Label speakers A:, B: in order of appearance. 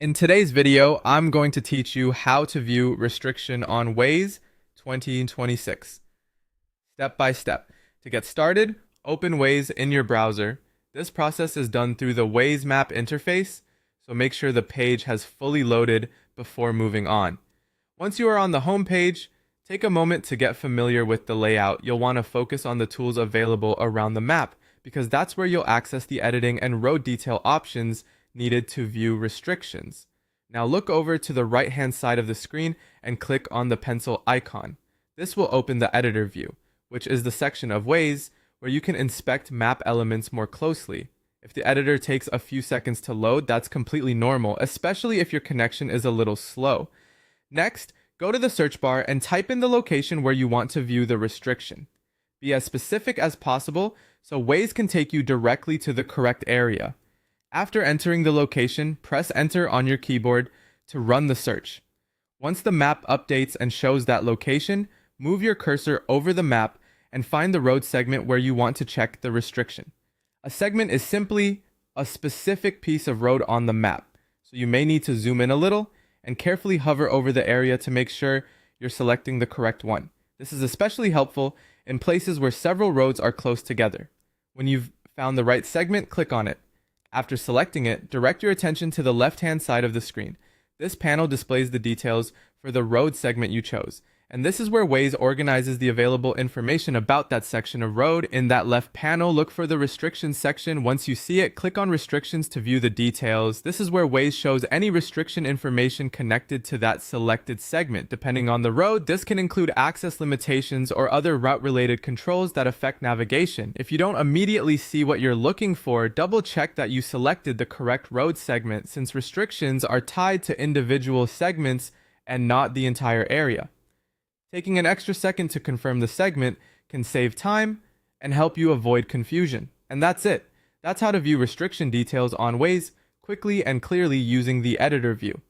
A: In today's video, I'm going to teach you how to view restriction on Waze 2026, step by step. To get started, open Waze in your browser. This process is done through the Waze map interface, so make sure the page has fully loaded before moving on. Once you are on the home page, take a moment to get familiar with the layout. You'll want to focus on the tools available around the map, because that's where you'll access the editing and road detail options needed to view restrictions. Now look over to the right-hand side of the screen and click on the pencil icon. This will open the editor view, which is the section of Waze where you can inspect map elements more closely. If the editor takes a few seconds to load, that's completely normal, especially if your connection is a little slow. Next, go to the search bar and type in the location where you want to view the restriction. Be as specific as possible so Waze can take you directly to the correct area. After entering the location, press enter on your keyboard to run the search. Once the map updates and shows that location, move your cursor over the map and find the road segment where you want to check the restriction. A segment is simply a specific piece of road on the map, so you may need to zoom in a little and carefully hover over the area to make sure you're selecting the correct one. This is especially helpful in places where several roads are close together. When you've found the right segment, click on it. After selecting it, direct your attention to the left-hand side of the screen. This panel displays the details for the road segment you chose, and this is where Waze organizes the available information about that section of road. In that left panel, look for the restrictions section. Once you see it, click on restrictions to view the details. This is where Waze shows any restriction information connected to that selected segment. Depending on the road, this can include access limitations or other route-related controls that affect navigation. If you don't immediately see what you're looking for, double check that you selected the correct road segment, since restrictions are tied to individual segments and not the entire area. Taking an extra second to confirm the segment can save time and help you avoid confusion. And that's it. That's how to view restriction details on Waze quickly and clearly using the editor view.